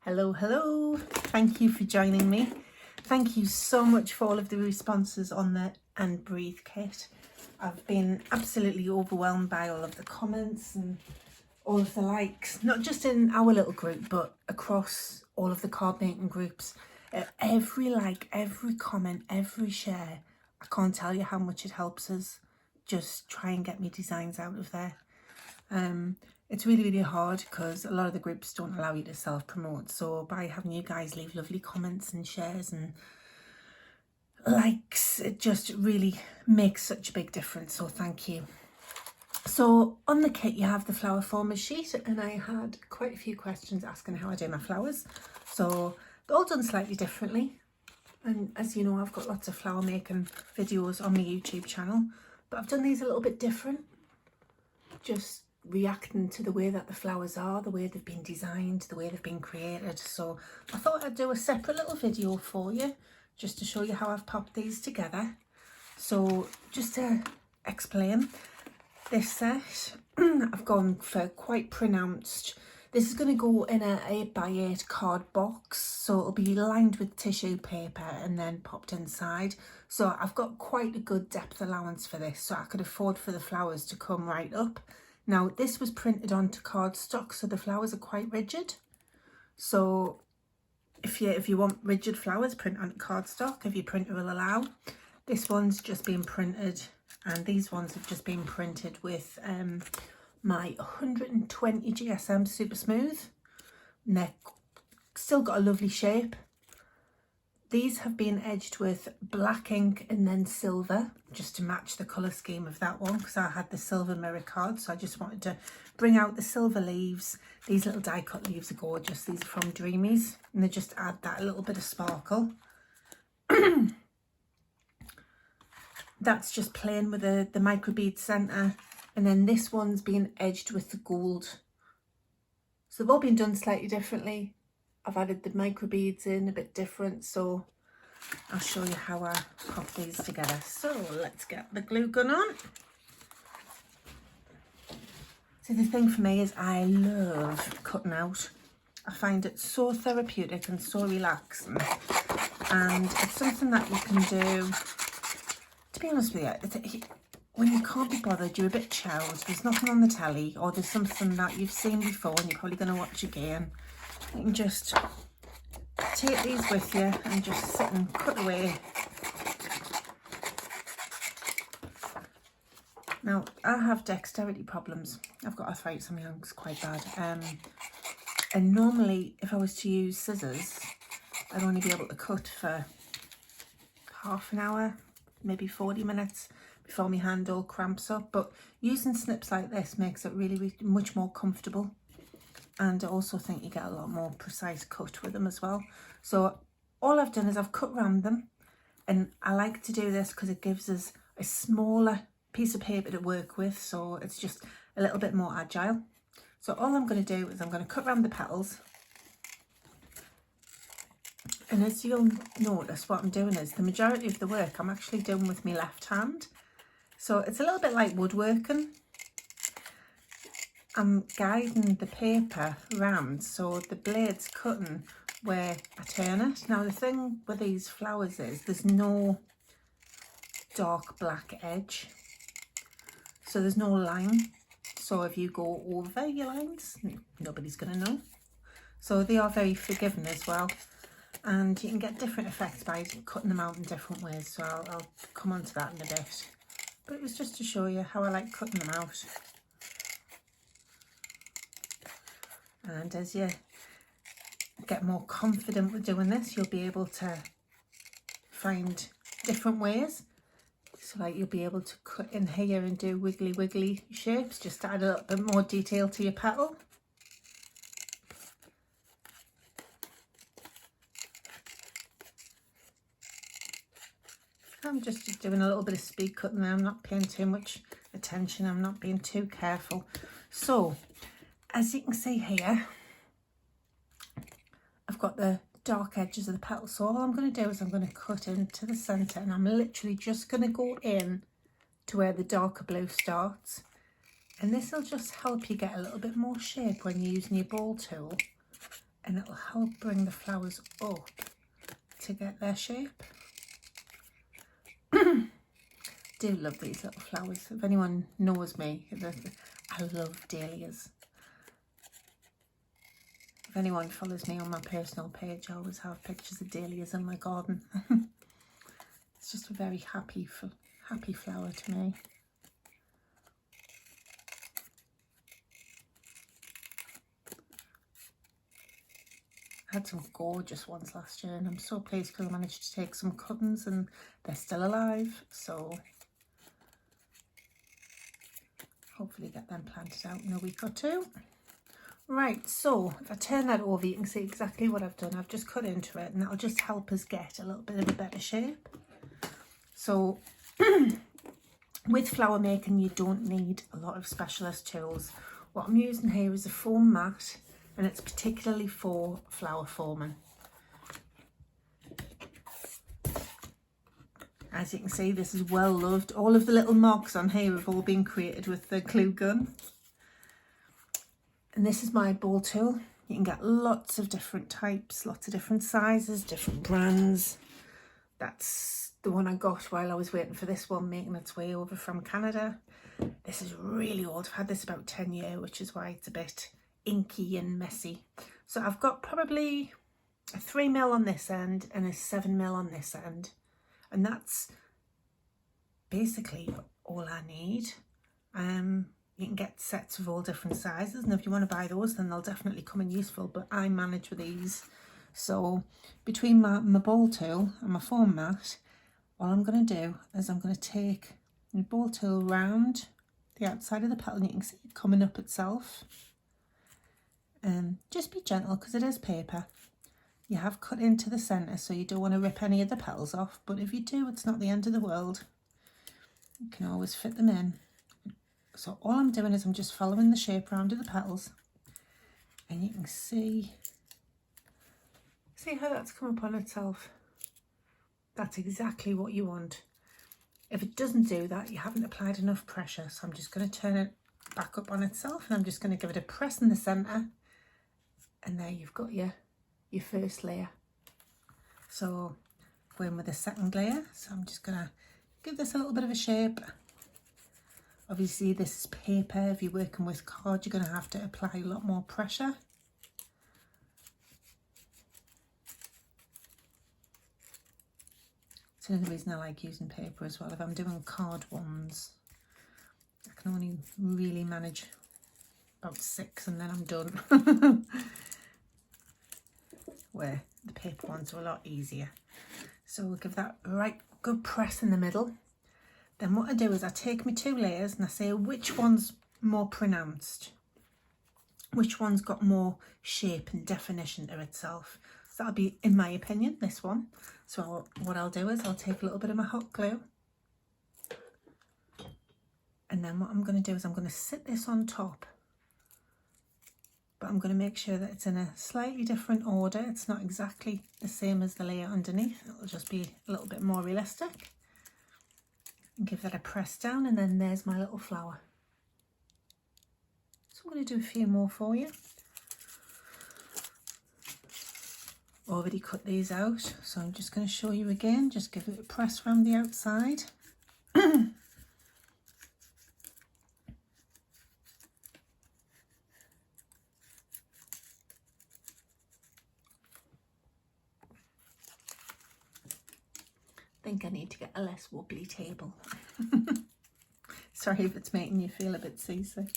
Hello, thank you for joining me. Thank you so much for all of the responses on the And Breathe kit. I've been absolutely overwhelmed by all of the comments and all of the likes, not just in our little group but across all of the card making groups. Every like, every comment, every share, I can't tell you how much it helps us just try and get me designs out of there. It's really hard because a lot of the groups don't allow you to self-promote, so by having you guys leave lovely comments and shares and likes, it just really makes such a big difference, so thank you. So on the kit you have the flower formers sheet, and I had quite a few questions asking how I do my flowers. So they're all done slightly differently, and as you know, I've got lots of flower making videos on my YouTube channel, but I've done these a little bit different, just reacting to the way that the flowers are, the way they've been designed, the way they've been created. So I thought I'd do a separate little video for you just to show you how I've popped these together. So just to explain this set, I've gone for quite pronounced. This is going to go in a 8x8 card box, so it'll be lined with tissue paper and then popped inside. So I've got quite a good depth allowance for this, so I could afford for the flowers to come right up. Now this was printed onto cardstock, so the flowers are quite rigid. So if you want rigid flowers, print on cardstock if your printer will allow. This one's just been printed, and these ones have just been printed with my 120 GSM Super Smooth, and they're still got a lovely shape. These have been edged with black ink and then silver, just to match the colour scheme of that one, because I had the silver mirror card, so I just wanted to bring out the silver leaves. These little die cut leaves are gorgeous. These are from Dreamies, and they just add that little bit of sparkle. That's just plain with the microbead centre, and then this one's been edged with the gold. So they've all been done slightly differently. I've added the microbeads in a bit different, so I'll show you how I pop these together. So let's get the glue gun on. So the thing for me is I love cutting out. I find it so therapeutic and so relaxing, and it's something that you can do, to be honest with you, when you can't be bothered, you're a bit chowed, there's nothing on the telly, or there's something that you've seen before and you're probably going to watch again. You can just take these with you and just sit and cut away. Now, I have dexterity problems. I've got arthritis on my hands quite bad. And normally, if I was to use scissors, I'd only be able to cut for half an hour, maybe 40 minutes before my hand all cramps up. But using snips like this makes it really much more comfortable. And I also think you get a lot more precise cut with them as well. So all I've done is I've cut around them, and I like to do this because it gives us a smaller piece of paper to work with, so it's just a little bit more agile. So all I'm going to do is I'm going to cut around the petals, and as you'll notice, what I'm doing is the majority of the work I'm actually doing with my left hand, so it's a little bit like woodworking. I'm guiding the paper round so the blade's cutting where I turn it. Now the thing with these flowers is there's no dark black edge, so there's no line. So if you go over your lines, nobody's going to know. So they are very forgiving as well, and you can get different effects by cutting them out in different ways. So I'll come on to that in a bit. But it was just to show you how I like cutting them out. And as you get more confident with doing this, you'll be able to find different ways. So like you'll be able to cut in here and do wiggly shapes, just to add a little bit more detail to your petal. I'm just doing a little bit of speed cutting there. I'm not paying too much attention. I'm not being too careful. So as you can see here, I've got the dark edges of the petals. So all I'm going to do is I'm going to cut into the centre, and I'm literally just going to go in to where the darker blue starts. And this will just help you get a little bit more shape when you're using your ball tool. and it'll help bring the flowers up to get their shape. Do love these little flowers. If anyone knows me, I love dahlias. If anyone follows me on my personal page, I always have pictures of dahlias in my garden. It's just a very happy flower to me. I had some gorgeous ones last year, and I'm so pleased because I managed to take some cuttings and they're still alive, so hopefully get them planted out in a week or two. Right, so if I turn that over, you can see exactly what I've done. I've just cut into it, and that'll just help us get a little bit of a better shape. So with flower making, you don't need a lot of specialist tools. What I'm using here is a foam mat, and it's particularly for flower forming. As you can see, this is well loved. All of the little marks on here have all been created with the glue gun. And this is my ball tool. You can get lots of different types, lots of different sizes, different brands. That's the one I got while I was waiting for this one making its way over from Canada. This is really old. I've had this about 10 years, which is why it's a bit inky and messy. So I've got probably a 3mm on this end and a 7mm on this end. And that's basically all I need. You can get sets of all different sizes, and if you want to buy those, then they'll definitely come in useful, but I manage with these. So between my ball tool and my foam mat, all I'm going to do is I'm going to take my ball tool round the outside of the petal, and you can see it coming up itself. Just be gentle because it is paper. You have cut into the centre, so you don't want to rip any of the petals off, but if you do, it's not the end of the world. You can always fit them in. So all I'm doing is I'm just following the shape around of the petals, and you can see how that's come up on itself. That's exactly what you want. If it doesn't do that, you haven't applied enough pressure. So I'm just going to turn it back up on itself, and I'm just going to give it a press in the centre, and there you've got your first layer. So going with the second layer, so I'm just going to give this a little bit of a shape. Obviously this is paper. If you're working with card, you're going to have to apply a lot more pressure. It's another reason I like using paper as well. If I'm doing card ones, I can only really manage about 6 and then I'm done. Where the paper ones are a lot easier. So we'll give that a right good press in the middle. Then what I do is I take my 2 layers and I say which one's more pronounced, which one's got more shape and definition to itself. So that'll be, in my opinion, this one. So what I'll do is I'll take a little bit of my hot glue, and then what I'm going to do is I'm going to sit this on top, but I'm going to make sure that it's in a slightly different order. It's not exactly the same as the layer underneath. It'll just be a little bit more realistic. And give that a press down, and then there's my little flower. So I'm going to do a few more for you. Already cut these out, so I'm just going to show you again. Just give it a press around the outside. I think I need to get a less wobbly table. Sorry if it's making you feel a bit seasick.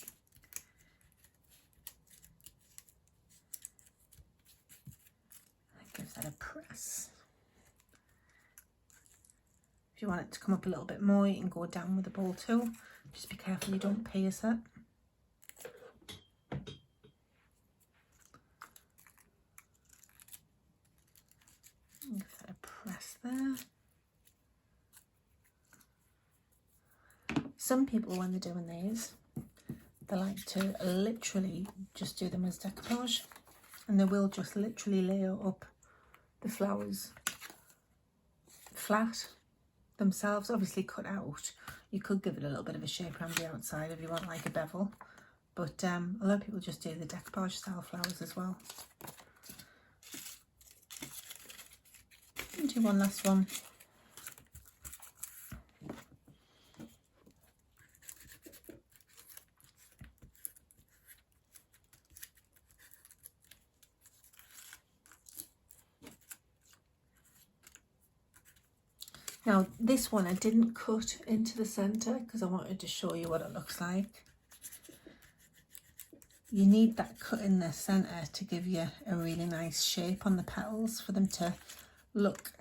Give that a press. If you want it to come up a little bit more, you can go down with the ball tool. Just be careful you don't pierce it. Give that a press there. Some people, when they're doing these, they like to literally just do them as decoupage, and they will just literally layer up the flowers flat themselves, obviously cut out. You could give it a little bit of a shape around the outside if you want like a bevel, but a lot of people just do the decoupage style flowers as well. And do one last one. Now this one I didn't cut into the centre because I wanted to show you what it looks like. You need that cut in the centre to give you a really nice shape on the petals for them to look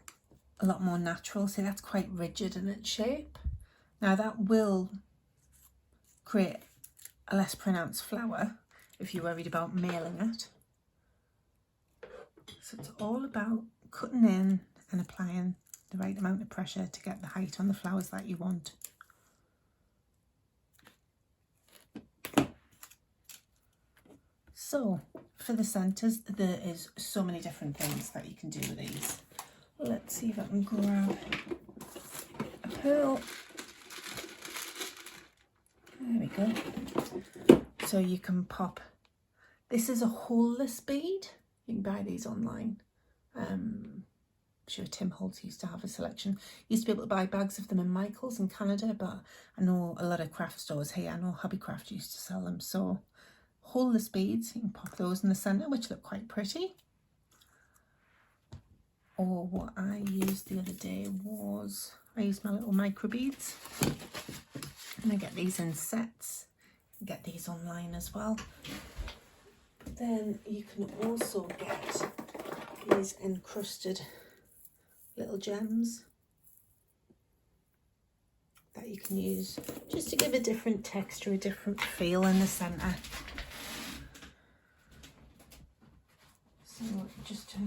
a lot more natural. See, that's quite rigid in its shape. Now that will create a less pronounced flower if you're worried about mailing it. So it's all about cutting in and applying the right amount of pressure to get the height on the flowers that you want. So for the centres, there is so many different things that you can do with these. Let's see if I can grab a pearl. There we go. So you can pop, this is a holeless bead. You can buy these online. I'm sure Tim Holtz used to have a selection. Used to be able to buy bags of them in Michael's in Canada, but I know a lot of craft stores here. I know Hobbycraft used to sell them. So holeless beads, you can pop those in the centre, which look quite pretty. Or what I used the other day was, I used my little micro beads. And I get these in sets. You get these online as well. But then you can also get these encrusted little gems that you can use just to give a different texture, a different feel in the centre. So just to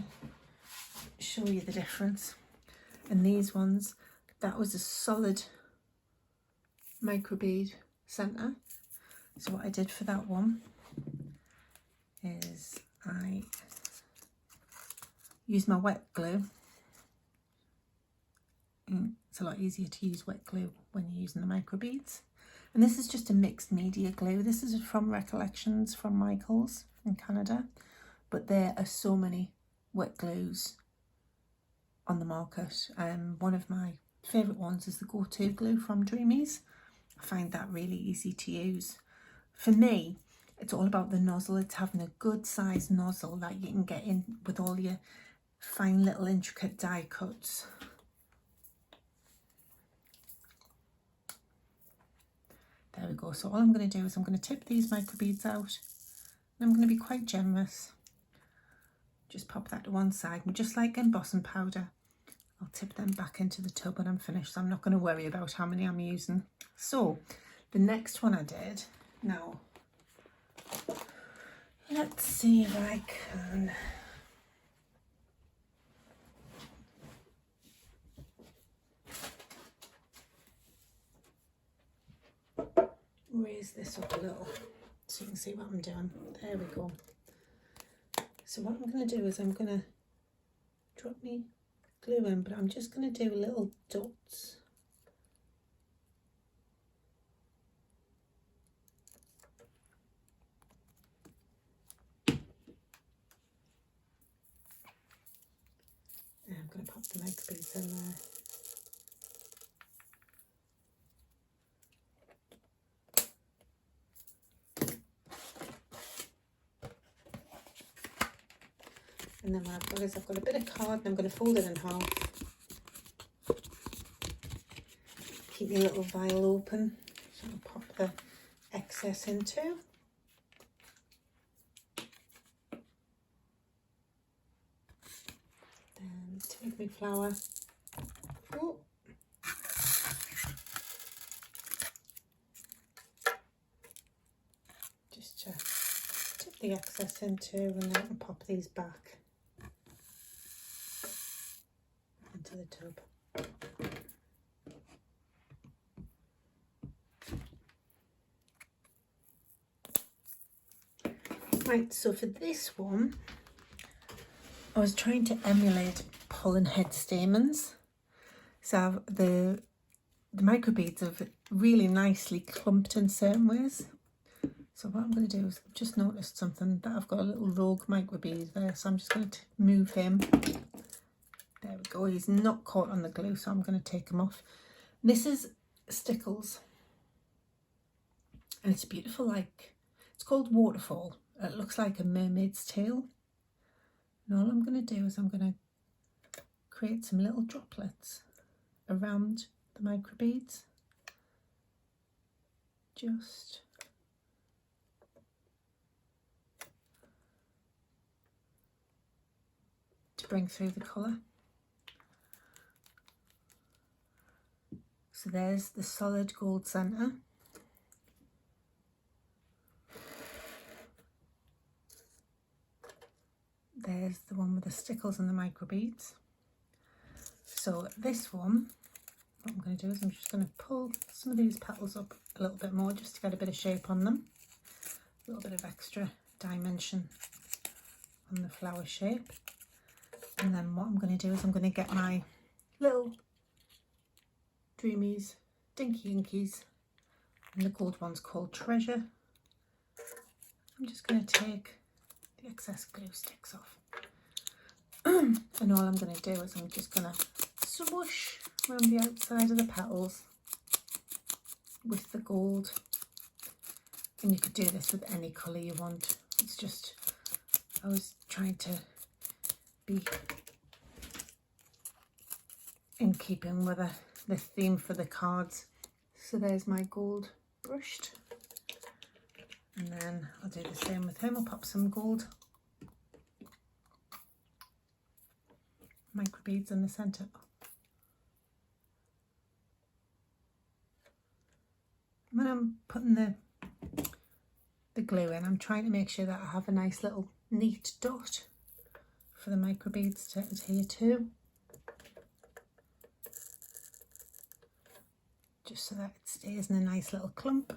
show you the difference. And these ones, that was a solid microbead centre. So what I did for that one is I used my wet glue. It's a lot easier to use wet glue when you're using the microbeads. And this is just a mixed media glue. This is from Recollections from Michael's in Canada. But there are so many wet glues on the market. One of my favourite ones is the Go-To glue from Dreamies. I find that really easy to use. For me, it's all about the nozzle. It's having a good sized nozzle that you can get in with all your fine little intricate die cuts. There we go. So all I'm going to do is I'm going to tip these microbeads out. And I'm going to be quite generous. Just pop that to one side, and just like embossing powder, I'll tip them back into the tub when I'm finished. So I'm not going to worry about how many I'm using. So the next one I did, now let's see if I can raise this up a little so you can see what I'm doing. There we go. So what I'm going to do is I'm going to drop me glue in, but I'm just going to do little dots. And I'm going to pop the microbeads in there. And then what I've got is I've got a bit of card and I'm going to fold it in half. Keep your little vial open so I'll pop the excess into. Then take my flower. Oh. Just to tip the excess into, and then I can pop these back into the tub. Right, so for this one, I was trying to emulate pollen head stamens. So the microbeads are really nicely clumped in certain ways. So what I'm going to do is I've just noticed something, that I've got a little rogue microbead there, so I'm just going to move him. There There we go. He's not caught on the glue, so I'm going to take him off. This is Stickles. And it's beautiful, like, it's called Waterfall. It looks like a mermaid's tail. And all I'm going to do is I'm going to create some little droplets around the microbeads. Just to bring through the colour. So there's the solid gold centre. There's the one with the stickles and the microbeads. So this one, what I'm going to do is I'm just going to pull some of these petals up a little bit more just to get a bit of shape on them. A little bit of extra dimension on the flower shape. And then what I'm going to do is I'm going to get my little Dreamies, Dinky inkies, and the gold one's called Treasure. I'm just going to take the excess glue sticks off. And all I'm going to do is I'm just going to swoosh around the outside of the petals with the gold. And you could do this with any colour you want. It's just, I was trying to be in keeping with the theme for the cards. So there's my gold brushed. And then I'll do the same with him. I'll pop some gold microbeads in the centre. When I'm putting the glue in, I'm trying to make sure that I have a nice little neat dot for the microbeads to adhere to. Just so that it stays in a nice little clump.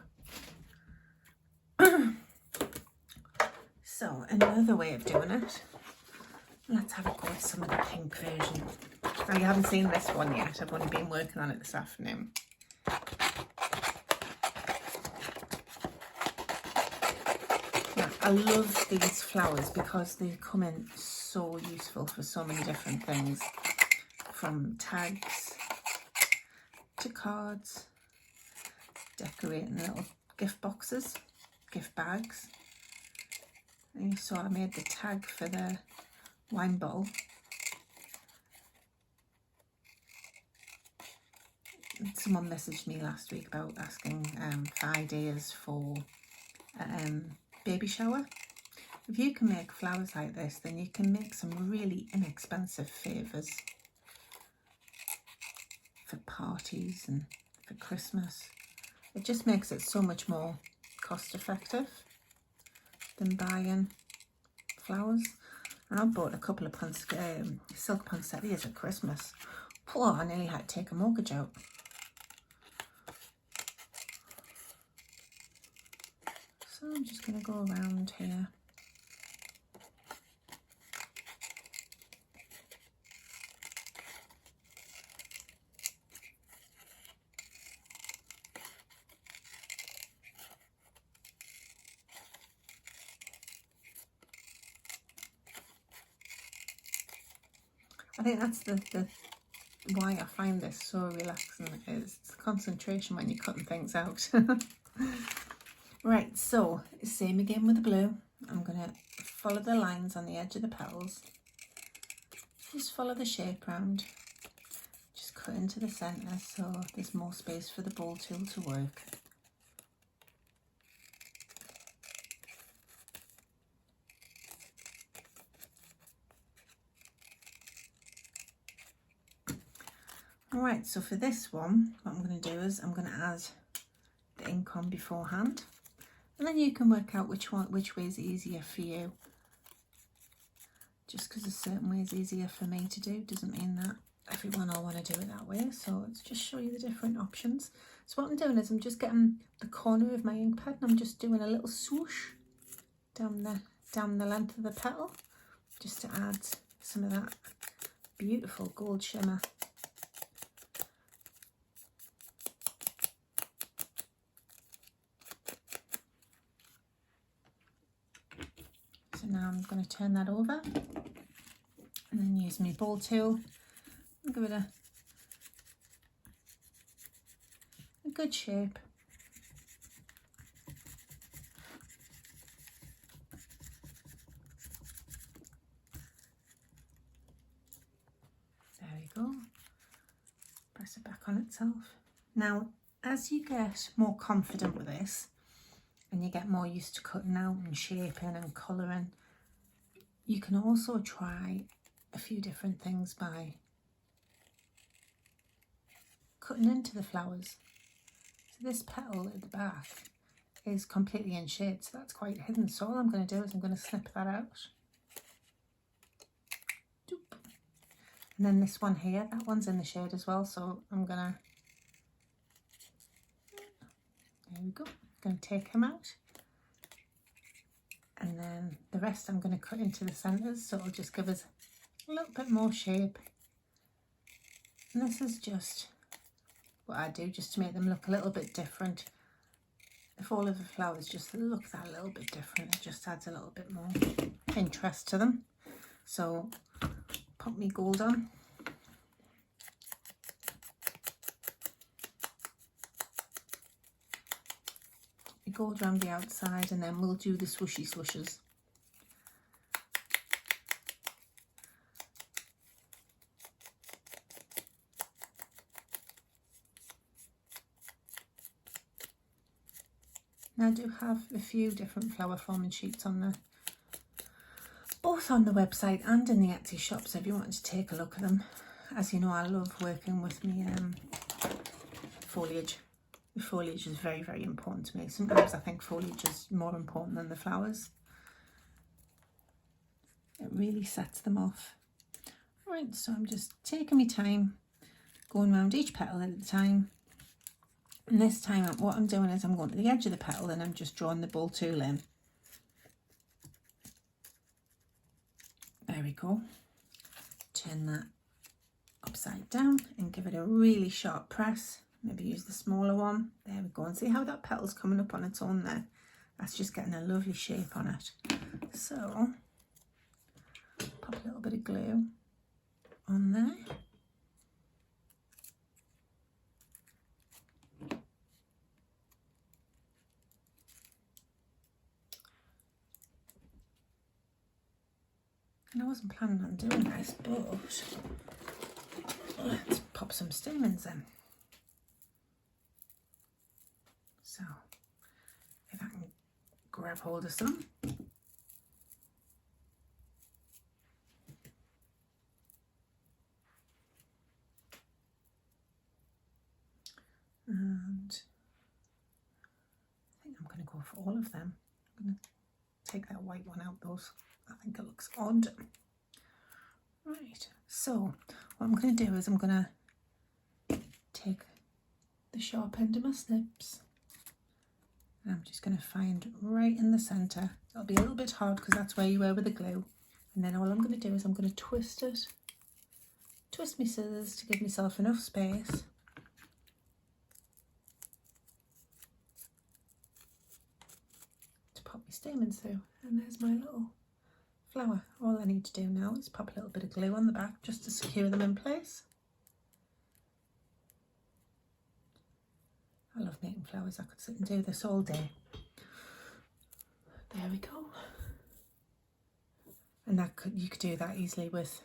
So another way of doing it, let's have a go at some of the pink version. Now you haven't seen this one yet, I've only been working on it this afternoon. Now, I love these flowers because they come in so useful for so many different things, from tags to cards, decorating little gift boxes, gift bags. And you saw I made the tag for the wine bottle. Someone messaged me last week about asking for ideas for baby shower. If you can make flowers like this, then you can make some really inexpensive favours for parties and for Christmas. It just makes it so much more cost effective than buying flowers. And I bought a couple of silk poinsettias at Christmas. Poor, I nearly had to take a mortgage out. So I'm just going to go around here. I think that's the why I find this so relaxing, is the concentration when you're cutting things out. Right, so same again with the blue. I'm going to follow the lines on the edge of the petals. Just follow the shape round. Just cut into the centre so there's more space for the ball tool to work. Alright, so for this one, what I'm going to do is I'm going to add the ink on beforehand, and then you can work out which way is easier for you. Just because a certain way is easier for me to do doesn't mean that everyone will want to do it that way. So let's just show you the different options. So what I'm doing is I'm just getting the corner of my ink pad and I'm just doing a little swoosh down the length of the petal, just to add some of that beautiful gold shimmer. So now I'm going to turn that over and then use my ball tool give it a good shape. There we go. Press it back on itself. Now, as you get more confident with this and you get more used to cutting out and shaping and colouring, you can also try a few different things by cutting into the flowers. So this petal at the back is completely in shade, so that's quite hidden. So all I'm going to do is I'm going to snip that out. Doop. And then this one here, that one's in the shade as well, so I'm going to, there we go, I'm going to take him out. And then the rest I'm going to cut into the centres, so it'll just give us a little bit more shape. And this is just what I do just to make them look a little bit different. If all of the flowers just look that little bit different, it just adds a little bit more interest to them. So pop me gold on. Gold around the outside, and then we'll do the swooshy swooshes. Now I do have a few different flower forming sheets on there, both on the website and in the Etsy shop, so if you want to take a look at them. As you know, I love working with me foliage. The foliage is very, very important to me. Sometimes I think foliage is more important than the flowers. It really sets them off. Right, so I'm just taking my time, going around each petal at a time. And this time what I'm doing is I'm going to the edge of the petal and I'm just drawing the bull tool in. There we go. Turn that upside down and give it a really sharp press. Maybe use the smaller one. There we go. And see how that petal's coming up on its own there? That's just getting a lovely shape on it. So, pop a little bit of glue on there. And I wasn't planning on doing this, but let's pop some stamens in. So, if I can grab hold of some. And I think I'm going to go for all of them. I'm going to take that white one out, those. I think it looks odd. Right, so what I'm going to do is I'm going to take the sharp end of my snips. And I'm just going to find right in the centre. It'll be a little bit hard because that's where you were with the glue. And then all I'm going to do is I'm going to twist it. Twist my scissors to give myself enough space. To pop my stamens through. And there's my little flower. All I need to do now is pop a little bit of glue on the back just to secure them in place. I love making flowers. I could sit and do this all day. There we go. And you could do that easily with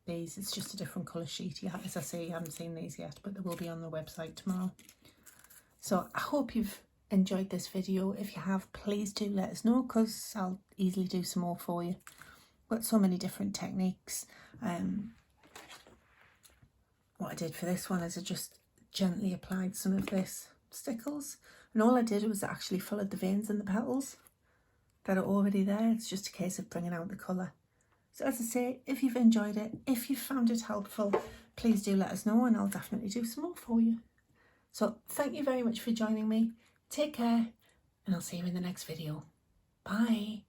these. It's just a different colour sheet. Yeah, as I say, you haven't seen these yet, but they will be on the website tomorrow. So I hope you've enjoyed this video. If you have, please do let us know, because I'll easily do some more for you. Got so many different techniques. What I did for this one is I just gently applied some of this Stickles, and all I did was actually followed the veins in the petals that are already there. It's just a case of bringing out the colour. So as I say, if you've enjoyed it, if you found it helpful, please do let us know and I'll definitely do some more for you. So thank you very much for joining me. Take care and I'll see you in the next video. Bye.